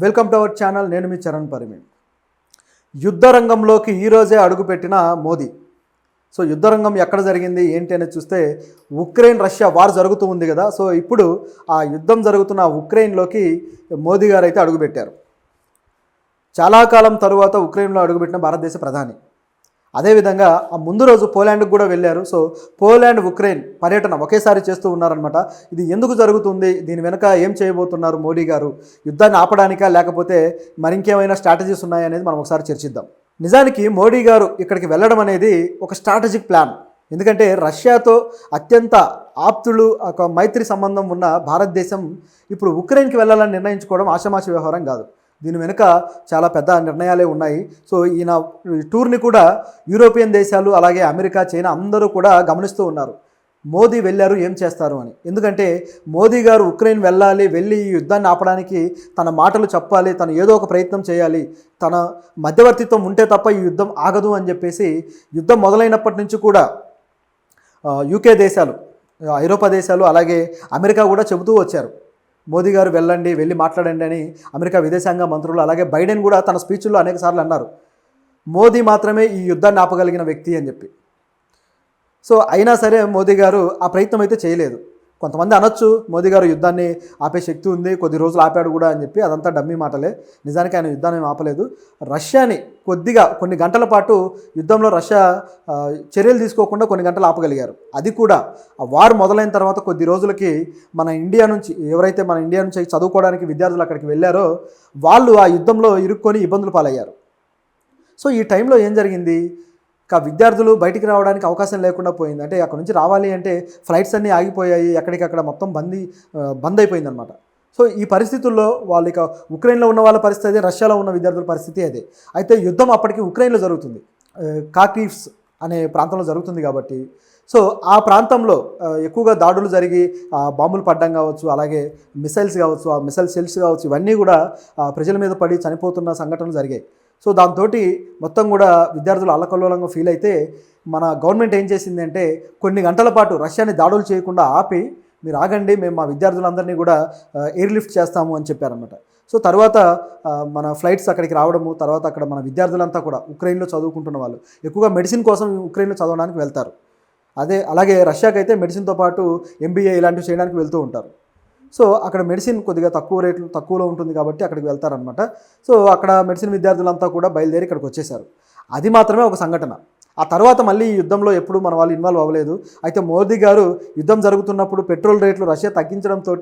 Welcome to our channel. నేను మీ చరణ్ పరిమి. యుద్ధ రంగంలోకి ఈరోజే అడుగుపెట్టిన మోదీ. సో యుద్ధ రంగం ఎక్కడ జరిగింది ఏంటి అనేది చూస్తే ఉక్రెయిన్ రష్యా వార్ జరుగుతూ ఉంది కదా. సో ఇప్పుడు ఆ యుద్ధం జరుగుతున్న ఉక్రెయిన్లోకి మోదీ గారు అయితే అడుగుపెట్టారు. చాలా కాలం తరువాత ఉక్రెయిన్లో అడుగుపెట్టిన భారతదేశ ప్రధాని. అదేవిధంగా ఆ ముందు రోజు పోలాండ్కి కూడా వెళ్ళారు. సో పోలాండ్ ఉక్రెయిన్ పర్యటన ఒకేసారి చేస్తూ ఉన్నారనమాట. ఇది ఎందుకు జరుగుతుంది, దీని వెనుక ఏం చేయబోతున్నారు మోడీ గారు, యుద్ధాన్ని ఆపడానికా లేకపోతే మరింకేమైనా స్ట్రాటజీస్ ఉన్నాయనేది మనం ఒకసారి చర్చిద్దాం. నిజానికి మోడీ గారు ఇక్కడికి వెళ్ళడం అనేది ఒక స్ట్రాటజిక్ ప్లాన్. ఎందుకంటే రష్యాతో అత్యంత ఆప్తులు ఒక మైత్రి సంబంధం ఉన్న భారతదేశం ఇప్పుడు ఉక్రెయిన్కి వెళ్ళాలని నిర్ణయించుకోవడం ఆషామాషి వ్యవహారం కాదు. దీని వెనుక చాలా పెద్ద నిర్ణయాలే ఉన్నాయి. సో ఈయన టూర్ని కూడా యూరోపియన్ దేశాలు అలాగే అమెరికా, చైనా అందరూ కూడా గమనిస్తూ ఉన్నారు. మోదీ వెళ్ళారు, ఏం చేస్తారు అని. ఎందుకంటే మోదీ గారు ఉక్రెయిన్ వెళ్ళి ఈ యుద్ధాన్ని ఆపడానికి తన మాటలు చెప్పాలి, తను ఏదో ఒక ప్రయత్నం చేయాలి, తన మధ్యవర్తిత్వం ఉంటే తప్ప ఈ యుద్ధం ఆగదు అని చెప్పేసి యుద్ధం మొదలైనప్పటి నుంచి కూడా యూకే దేశాలు, ఐరోపా దేశాలు అలాగే అమెరికా కూడా చెబుతూ వచ్చారు, మోదీ గారు వెళ్ళి మాట్లాడండి అని. అమెరికా విదేశాంగ మంత్రులు అలాగే బైడెన్ కూడా తన స్పీచ్ల్లో అనేక సార్లు అన్నారు, మోదీ మాత్రమే ఈ యుద్ధాన్ని ఆపగలిగిన వ్యక్తి అని చెప్పి. సో అయినా సరే మోదీ గారు ఆ ప్రయత్నం అయితే చేయలేదు. కొంతమంది అనొచ్చు మోదీ గారు యుద్ధాన్ని ఆపే శక్తి ఉంది, కొద్ది రోజులు ఆపాడు కూడా అని చెప్పి. అదంతా డమ్మీ మాటలే. నిజానికి ఆయన యుద్ధాన్ని ఆపలేదు. రష్యాని కొన్ని గంటల పాటు యుద్ధంలో రష్యా చర్యలు తీసుకోకుండా కొన్ని గంటలు ఆపగలిగారు. అది కూడా ఆ వార్ మొదలైన తర్వాత కొద్ది రోజులకి మన ఇండియా నుంచి చదువుకోవడానికి విద్యార్థులు అక్కడికి వెళ్ళారో వాళ్ళు ఆ యుద్ధంలో ఇరుక్కొని ఇబ్బందులు పాలయ్యారు. సో ఈ టైంలో ఏం జరిగింది, విద్యార్థులు బయటికి రావడానికి అవకాశం లేకుండా పోయింది. అంటే అక్కడ నుంచి రావాలి అంటే ఫ్లైట్స్ అన్నీ ఆగిపోయాయి, ఎక్కడికక్కడ మొత్తం బంద్ అయిపోయిందనమాట. సో ఈ పరిస్థితుల్లో వాళ్ళు ఇక ఉక్రెయిన్లో ఉన్న వాళ్ళ పరిస్థితి అదే, రష్యాలో ఉన్న విద్యార్థుల పరిస్థితి అదే. అయితే యుద్ధం అప్పటికి ఉక్రెయిన్లో జరుగుతుంది, కార్కివ్స్ అనే ప్రాంతంలో జరుగుతుంది కాబట్టి. సో ఆ ప్రాంతంలో ఎక్కువగా దాడులు జరిగి బాంబులు పడ్డం కావచ్చు, అలాగే మిసైల్స్ కావచ్చు, ఆ మిసైల్ సెల్స్ కావచ్చు, ఇవన్నీ కూడా ప్రజల మీద పడి చనిపోతున్న సంఘటనలు జరిగాయి. సో దాంతో మొత్తం కూడా విద్యార్థులు అల్లకల్లోలంగా ఫీల్ అయితే మన గవర్నమెంట్ ఏం చేసిందంటే కొన్ని గంటల పాటు రష్యాని దాడులు చేయకుండా ఆపి, మీరు ఆగండి, మేము మా విద్యార్థులందరినీ కూడా ఎయిర్ లిఫ్ట్ చేస్తాము అని చెప్పారన్నమాట. సో తర్వాత మన ఫ్లైట్స్ అక్కడికి రావడము, తర్వాత అక్కడ మన విద్యార్థులంతా కూడా ఉక్రెయిన్లో చదువుకుంటున్న వాళ్ళు ఎక్కువగా మెడిసిన్ కోసం ఉక్రెయిన్లో చదవడానికి వెళ్తారు. అలాగే రష్యాకి అయితే మెడిసిన్తో పాటు MBA ఇలాంటివి చేయడానికి వెళ్తూ ఉంటారు. సో అక్కడ మెడిసిన్ కొద్దిగా తక్కువలో ఉంటుంది కాబట్టి అక్కడికి వెళ్తారనమాట. సో అక్కడ మెడిసిన్ విద్యార్థులంతా కూడా బయలుదేరి ఇక్కడికి వచ్చేసారు. అది మాత్రమే ఒక సంఘటన. ఆ తర్వాత మళ్ళీ ఈ యుద్ధంలో ఎప్పుడు మన వాళ్ళు ఇన్వాల్వ్ అవ్వలేదు. అయితే మోదీ గారు యుద్ధం జరుగుతున్నప్పుడు పెట్రోల్ రేట్లు రష్యా తగ్గించడంతో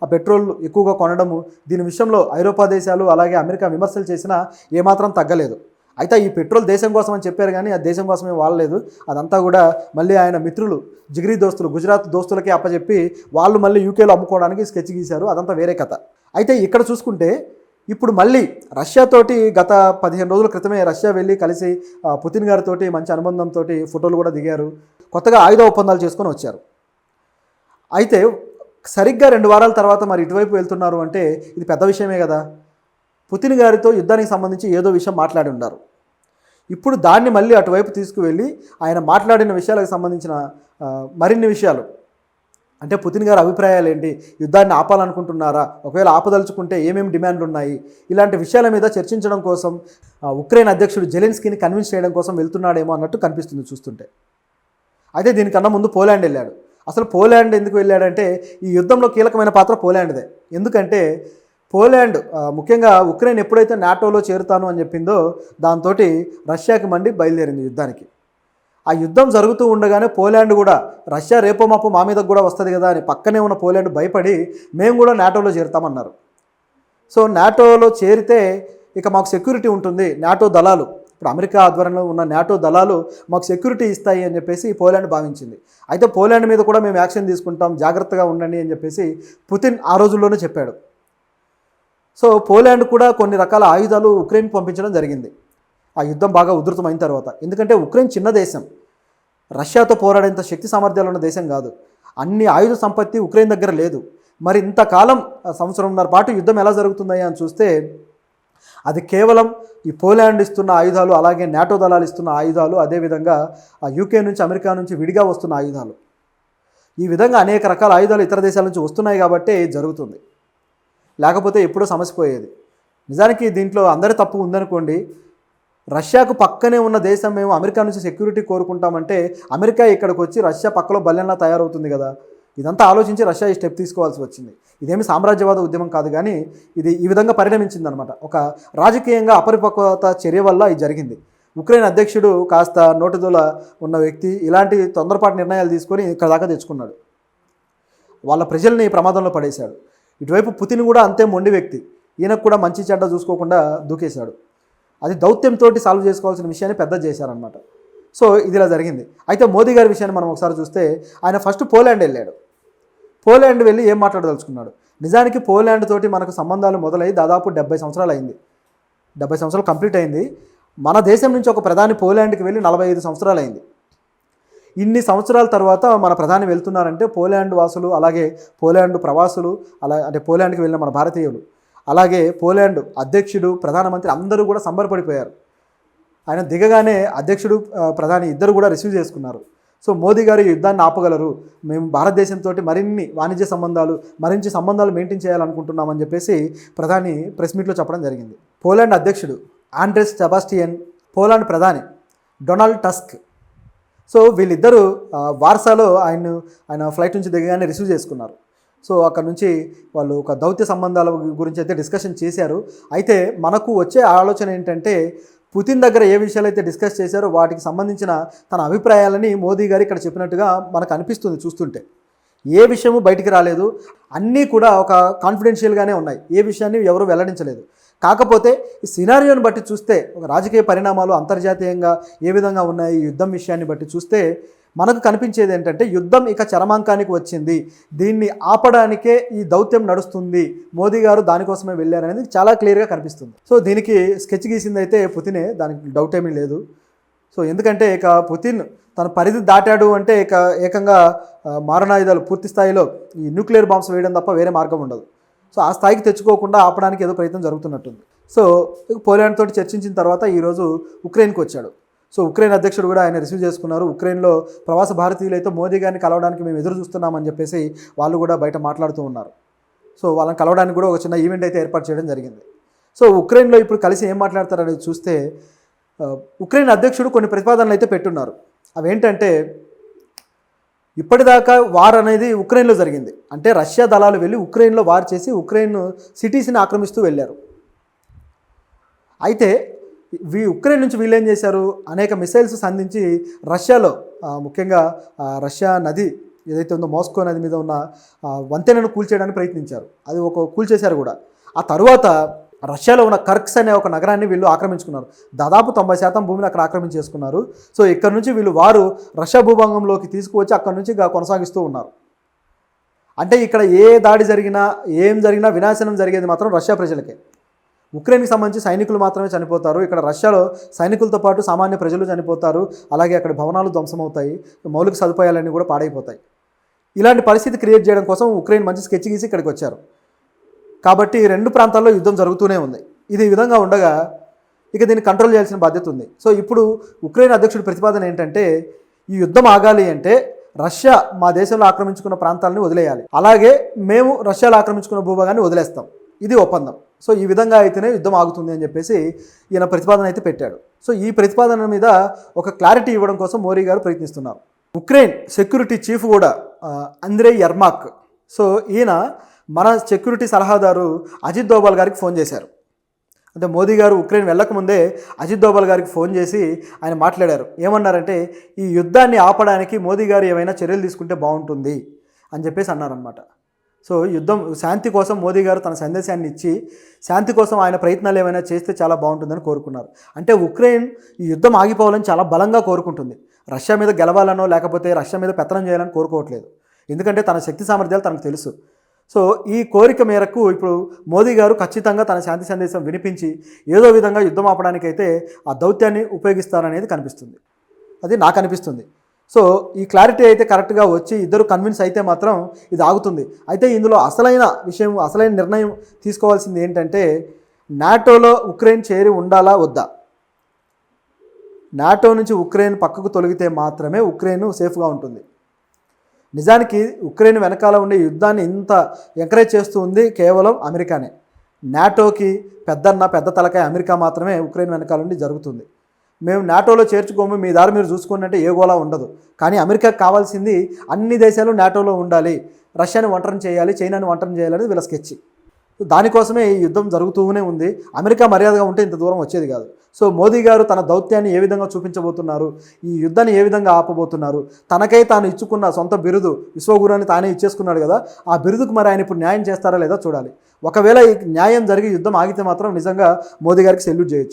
ఆ పెట్రోల్ ఎక్కువగా కొనడము, దీని విషయంలో ఐరోపా దేశాలు అలాగే అమెరికా విమర్శలు చేసినా ఏమాత్రం తగ్గలేదు. అయితే ఈ పెట్రోల్ దేశం కోసం అని చెప్పారు కానీ అది దేశం కోసమే వాడలేదు. అదంతా కూడా మళ్ళీ ఆయన మిత్రులు, జిగిరి దోస్తులు, గుజరాత్ దోస్తులకి అప్పచెప్పి వాళ్ళు మళ్ళీ యూకేలో అమ్ముకోవడానికి స్కెచ్ గీశారు. అదంతా వేరే కథ. అయితే ఇక్కడ చూసుకుంటే ఇప్పుడు మళ్ళీ రష్యాతోటి గత 15 రోజుల క్రితమే రష్యా వెళ్ళి కలిసి పుతిన్ గారితో మంచి అనుబంధంతో ఫోటోలు కూడా దిగారు. కొత్తగా ఆయుధ ఒప్పందాలు చేసుకొని వచ్చారు. అయితే సరిగ్గా 2 వారాల తర్వాత మరి ఇటువైపు వెళ్తున్నారు అంటే ఇది పెద్ద విషయమే కదా. పుతిన్ గారితో యుద్ధానికి సంబంధించి ఏదో విషయం మాట్లాడి ఉన్నారు. ఇప్పుడు దాన్ని మళ్ళీ అటువైపు తీసుకువెళ్ళి ఆయన మాట్లాడిన విషయాలకు సంబంధించిన మరిన్ని విషయాలు, అంటే పుతిన్ గారి అభిప్రాయాలు ఏంటి, యుద్ధాన్ని ఆపాలనుకుంటున్నారా, ఒకవేళ ఆపదలుచుకుంటే ఏమేమి డిమాండ్లు ఉన్నాయి, ఇలాంటి విషయాల మీద చర్చించడం కోసం ఉక్రెయిన్ అధ్యక్షుడు జెలెన్స్కీని కన్విన్స్ చేయడం కోసం వెళ్తున్నాడేమో అన్నట్టు కనిపిస్తుంది చూస్తుంటే. అయితే దీనికన్నా ముందు పోలాండ్ వెళ్ళాడు. అసలు పోలాండ్ ఎందుకు వెళ్ళాడంటే ఈ యుద్ధంలో కీలకమైన పాత్ర పోలాండ్దే. ఎందుకంటే పోలాండ్ ముఖ్యంగా ఉక్రెయిన్ ఎప్పుడైతే నాటోలో చేరుతాను అని చెప్పిందో దాంతో రష్యాకి మండి బయలుదేరింది యుద్ధానికి. ఆ యుద్ధం జరుగుతూ ఉండగానే పోలాండ్ కూడా రష్యా రేపో మాపో మా మీదకు కూడా వస్తుంది కదా అని పక్కనే ఉన్న పోలాండ్ భయపడి మేము కూడా నాటోలో చేరుతామన్నారు. సో నాటోలో చేరితే ఇక మాకు సెక్యూరిటీ ఉంటుంది, నాటో దళాలు, ఇప్పుడు అమెరికా ఆధ్వర్యంలో ఉన్న నాటో దళాలు మాకు సెక్యూరిటీ ఇస్తాయి అని చెప్పేసి పోలాండ్ భావించింది. అయితే పోలాండ్ మీద కూడా మేము యాక్షన్ తీసుకుంటాం, జాగ్రత్తగా ఉండండి అని చెప్పేసి పుతిన్ ఆ రోజుల్లోనే చెప్పాడు. సో పోలాండ్ కూడా కొన్ని రకాల ఆయుధాలు ఉక్రెయిన్కి పంపించడం జరిగింది ఆ యుద్ధం బాగా ఉధృతమైన తర్వాత. ఎందుకంటే ఉక్రెయిన్ చిన్న దేశం, రష్యాతో పోరాడేంత శక్తి సామర్థ్యాలు ఉన్న దేశం కాదు. అన్ని ఆయుధ సంపత్తి ఉక్రెయిన్ దగ్గర లేదు. మరి ఇంతకాలం 1.5 సంవత్సరం పాటు యుద్ధం ఎలా జరుగుతుందయ్యా అని చూస్తే అది కేవలం ఈ పోలాండ్ ఇస్తున్న ఆయుధాలు, అలాగే నాటో దళాలు ఇస్తున్న ఆయుధాలు, అదేవిధంగా యూకే నుంచి అమెరికా నుంచి విడిగా వస్తున్న ఆయుధాలు, ఈ విధంగా అనేక రకాల ఆయుధాలు ఇతర దేశాల నుంచి వస్తున్నాయి కాబట్టే జరుగుతుంది. లేకపోతే ఎప్పుడో సమసిపోయేది. నిజానికి దీంట్లో అందరి తప్పు ఉందనుకోండి. రష్యాకు పక్కనే ఉన్న దేశం మేము అమెరికా నుంచి సెక్యూరిటీ కోరుకుంటామంటే అమెరికా ఇక్కడికి వచ్చి రష్యా పక్కలో బల్లెంలా తయారవుతుంది కదా. ఇదంతా ఆలోచించి రష్యా ఈ స్టెప్ తీసుకోవాల్సి వచ్చింది. ఇదేమి సామ్రాజ్యవాద ఉద్యమం కాదు, కానీ ఇది ఈ విధంగా పరిణమించిందనమాట. ఒక రాజకీయంగా అపరిపక్వత చర్య వల్ల ఇది జరిగింది. ఉక్రెయిన్ అధ్యక్షుడు కాస్త నోటుదోల ఉన్న వ్యక్తి ఇలాంటి తొందరపాటు నిర్ణయాలు తీసుకొని ఇక్కడ దాకా తెచ్చుకున్నాడు. వాళ్ళ ప్రజల్ని ప్రమాదంలో పడేశాడు. ఇటువైపు పుతిన్ కూడా అంతే మొండి వ్యక్తి. ఈయనకు కూడా మంచి చెడ్డ చూసుకోకుండా దూకేశాడు. అది దౌత్యంతో సాల్వ్ చేసుకోవాల్సిన విషయాన్ని పెద్ద చేశారనమాట. సో ఇది ఇలా జరిగింది. అయితే మోదీ గారి విషయాన్ని మనం ఒకసారి చూస్తే ఆయన ఫస్ట్ పోలాండ్ వెళ్ళాడు. పోలాండ్ వెళ్ళి ఏం మాట్లాడదలుచుకున్నాడు? నిజానికి పోలాండ్ తోటి మనకు సంబంధాలు మొదలై దాదాపు 70 సంవత్సరాలు అయింది. 70 సంవత్సరాలు కంప్లీట్ అయింది. మన దేశం నుంచి ఒక ప్రధాని పోలాండ్కి వెళ్ళి 45 సంవత్సరాలు అయింది. ఇన్ని సంవత్సరాల తర్వాత మన ప్రధాని వెళ్తున్నారంటే పోలాండ్ వాసులు, అలాగే పోలాండ్ ప్రవాసులు, అంటే పోలాండ్కి వెళ్ళిన మన భారతీయులు, అలాగే పోలాండ్ అధ్యక్షుడు, ప్రధానమంత్రి అందరూ కూడా సంబరపడిపోయారు. ఆయన దిగగానే అధ్యక్షుడు, ప్రధాని ఇద్దరు కూడా రిసీవ్ చేసుకున్నారు. సో మోదీ గారు ఈ యుద్ధాన్ని ఆపగలరు, మేము భారతదేశంతో మరిన్ని వాణిజ్య సంబంధాలు, మరించి సంబంధాలు మెయింటైన్ చేయాలనుకుంటున్నామని చెప్పేసి ప్రధాని ప్రెస్ మీట్లో చెప్పడం జరిగింది. పోలాండ్ అధ్యక్షుడు ఆండ్రెస్ సెబాస్టియన్, పోలాండ్ ప్రధాని డొనాల్డ్ టస్క్, సో వీళ్ళిద్దరూ వార్సాలో ఆయన ఫ్లైట్ నుంచి దిగగానే రిసీవ్ చేసుకున్నారు. సో అక్కడ నుంచి వాళ్ళు ఒక దౌత్య సంబంధాల గురించి అయితే డిస్కషన్ చేశారు. అయితే మనకు వచ్చే ఆలోచన ఏంటంటే పుతిన్ దగ్గర ఏ విషయాలు అయితే డిస్కస్ చేశారో వాటికి సంబంధించిన తన అభిప్రాయాలని మోదీ గారు ఇక్కడ చెప్పినట్టుగా మనకు అనిపిస్తుంది చూస్తుంటే. ఏ విషయము బయటికి రాలేదు, అన్నీ కూడా ఒక కాన్ఫిడెన్షియల్గానే ఉన్నాయి. ఏ విషయాన్ని ఎవరు వెల్లడించలేదు. కాకపోతే ఈ సినారియోని బట్టి చూస్తే, ఒక రాజకీయ పరిణామాలు అంతర్జాతీయంగా ఏ విధంగా ఉన్నాయి, ఈ యుద్ధం విషయాన్ని బట్టి చూస్తే మనకు కనిపించేది ఏంటంటే యుద్ధం ఇక చరమాంకానికి వచ్చింది, దీన్ని ఆపడానికే ఈ దౌత్యం నడుస్తుంది, మోదీ గారు దానికోసమే వెళ్ళారనేది చాలా క్లియర్గా కనిపిస్తుంది. సో దీనికి స్కెచ్ గీసింది అయితే పుతినే, దానికి డౌట్ ఏమీ లేదు. సో ఎందుకంటే ఇక పుతిన్ తన పరిధి దాటాడు అంటే ఇక ఏకంగా మారణాయుధాలు పూర్తి స్థాయిలో ఈ న్యూక్లియర్ బాంబ్స్ వేయడం తప్ప వేరే మార్గం ఉండదు. సో ఆ స్థాయికి తెచ్చుకోకుండా ఆపడానికి ఏదో ప్రయత్నం జరుగుతున్నట్టుంది. సో పోలాండ్ తోటి చర్చించిన తర్వాత ఈరోజు ఉక్రెయిన్కి వచ్చాడు. సో ఉక్రెయిన్ అధ్యక్షుడు కూడా ఆయన రిసీవ్ చేసుకున్నారు. ఉక్రెయిన్లో ప్రవాస భారతీయులు అయితే మోదీ గారిని కలవడానికి మేము ఎదురు చూస్తున్నామని చెప్పేసి వాళ్ళు కూడా బయట మాట్లాడుతూ ఉన్నారు. సో వాళ్ళని కలవడానికి కూడా ఒక చిన్న ఈవెంట్ అయితే ఏర్పాటు చేయడం జరిగింది. సో ఉక్రెయిన్లో ఇప్పుడు కలిసి ఏం మాట్లాడతారనేది చూస్తే ఉక్రెయిన్ అధ్యక్షుడు కొన్ని ప్రతిపాదనలు అయితే పెట్టున్నారు. అవేంటంటే ఇప్పటిదాకా వార్ అనేది ఉక్రెయిన్లో జరిగింది. అంటే రష్యా దళాలు వెళ్ళి ఉక్రెయిన్లో వార్ చేసి ఉక్రెయిన్ సిటీస్ని ఆక్రమిస్తూ వెళ్ళారు. అయితే ఉక్రెయిన్ నుంచి వీళ్ళు ఏం చేశారు, అనేక మిసైల్స్ సంధించి రష్యాలో ముఖ్యంగా రష్యా నది ఏదైతే ఉందో మాస్కో నది మీద ఉన్న వంతెనను కూల్చేయడానికి ప్రయత్నించారు. అది కూల్చేశారు కూడా. ఆ తర్వాత రష్యాలో ఉన్న కర్క్స్ అనే ఒక నగరాన్ని వీళ్ళు ఆక్రమించుకున్నారు. దాదాపు 90% భూమిని అక్కడ ఆక్రమించేసుకున్నారు. సో ఇక్కడ నుంచి వీళ్ళు వారు రష్యా భూభాగంలోకి తీసుకువచ్చి అక్కడ నుంచి కొనసాగిస్తూ ఉన్నారు. అంటే ఇక్కడ ఏ దాడి జరిగినా, ఏం జరిగినా వినాశనం జరిగేది మాత్రం రష్యా ప్రజలకే. ఉక్రెయిన్కి సంబంధించి సైనికులు మాత్రమే చనిపోతారు. ఇక్కడ రష్యాలో సైనికులతో పాటు సామాన్య ప్రజలు చనిపోతారు. అలాగే అక్కడ భవనాలు ధ్వంసమవుతాయి, మౌలిక సదుపాయాలన్నీ కూడా పాడైపోతాయి. ఇలాంటి పరిస్థితి క్రియేట్ చేయడం కోసం ఉక్రెయిన్ మంచి స్కెచ్ గీసి ఇక్కడికి వచ్చారు. కాబట్టి రెండు ప్రాంతాల్లో యుద్ధం జరుగుతూనే ఉంది. ఇది ఈ విధంగా ఉండగా ఇక దీన్ని కంట్రోల్ చేయాల్సిన బాధ్యత ఉంది. సో ఇప్పుడు ఉక్రెయిన్ అధ్యక్షుడి ప్రతిపాదన ఏంటంటే ఈ యుద్ధం ఆగాలి అంటే రష్యా మా దేశంలో ఆక్రమించుకున్న ప్రాంతాలని వదిలేయాలి, అలాగే మేము రష్యాలో ఆక్రమించుకున్న భూభాగాన్ని వదిలేస్తాం, ఇది ఒప్పందం. సో ఈ విధంగా అయితేనే యుద్ధం ఆగుతుంది అని చెప్పేసి ఈయన ప్రతిపాదన అయితే పెట్టాడు. సో ఈ ప్రతిపాదన మీద ఒక క్లారిటీ ఇవ్వడం కోసం మోదీ గారు ప్రయత్నిస్తున్నారు. ఉక్రెయిన్ సెక్యూరిటీ చీఫ్ కూడా అంద్రే యర్మాక్, సో ఈయన మన సెక్యూరిటీ సలహాదారు అజిత్ దోవల్ గారికి ఫోన్ చేశారు. అంటే మోదీ గారు ఉక్రెయిన్ వెళ్ళకముందే అజిత్ దోవల్ గారికి ఫోన్ చేసి ఆయన మాట్లాడారు. ఏమన్నారంటే ఈ యుద్ధాన్ని ఆపడానికి మోదీ గారు ఏమైనా చర్యలు తీసుకుంటే బాగుంటుంది అని చెప్పేసి అన్నారనమాట. సో శాంతి కోసం మోదీ గారు తన సందేశాన్ని ఇచ్చి శాంతి కోసం ఆయన ప్రయత్నాలు ఏమైనా చేస్తే చాలా బాగుంటుందని కోరుకున్నారు. అంటే ఉక్రెయిన్ ఈ యుద్ధం ఆగిపోవాలని చాలా బలంగా కోరుకుంటుంది. రష్యా మీద గెలవాలనో లేకపోతే రష్యా మీద పెత్తనం చేయాలని కోరుకోవట్లేదు. ఎందుకంటే తన శక్తి సామర్థ్యాలు తనకు తెలుసు. సో ఈ కోరిక మేరకు ఇప్పుడు మోదీ గారు ఖచ్చితంగా తన శాంతి సందేశం వినిపించి ఏదో విధంగా యుద్ధం ఆపడానికైతే ఆ దౌత్యాన్ని ఉపయోగిస్తారనేది కనిపిస్తుంది. అది నాకు అనిపిస్తుంది. సో ఈ క్లారిటీ అయితే కరెక్ట్గా వచ్చి ఇద్దరు కన్విన్స్ అయితే మాత్రం ఇది ఆగుతుంది. అయితే ఇందులో అసలైన నిర్ణయం తీసుకోవాల్సింది ఏంటంటే నాటోలో ఉక్రెయిన్ చేరి ఉండాలా వద్దా. నాటో నుంచి ఉక్రెయిన్ పక్కకు తొలగితే మాత్రమే ఉక్రెయిన్ సేఫ్గా ఉంటుంది. నిజానికి ఉక్రెయిన్ వెనకాల ఉండే యుద్ధాన్ని ఇంత ఎంకరేజ్ చేస్తూ ఉంది కేవలం అమెరికానే. నాటోకి పెద్ద తలకాయ అమెరికా మాత్రమే ఉక్రెయిన్ వెనకాల నుండి జరుగుతుంది. మేము నాటోలో చేర్చుకోము, మీ దారి మీరు చూసుకోండి అంటే ఏ గోలా ఉండదు. కానీ అమెరికాకు కావాల్సింది అన్ని దేశాలు నాటోలో ఉండాలి, రష్యాని ఒంటరిని చేయాలి, చైనాని ఒంటరిని చేయాలనేది వీళ్ళ స్కెచ్. దానికోసమే ఈ యుద్ధం జరుగుతూనే ఉంది. అమెరికా మర్యాదగా ఉంటే ఇంత దూరం వచ్చేది కాదు. సో మోదీ గారు తన దౌత్యాన్ని ఏ విధంగా చూపించబోతున్నారు, ఈ యుద్ధాన్ని ఏ విధంగా ఆపబోతున్నారు, తనకై తాను ఇచ్చుకున్న సొంత బిరుదు విశ్వగురు అని తానే ఇచ్చేసుకున్నాడు కదా, ఆ బిరుదుకు మరి ఆయన ఇప్పుడు న్యాయం చేస్తారా లేదా చూడాలి. ఒకవేళ ఈ న్యాయం జరిగి యుద్ధం ఆగితే మాత్రం నిజంగా మోదీ గారికి సెల్యూట్ చేయొచ్చు.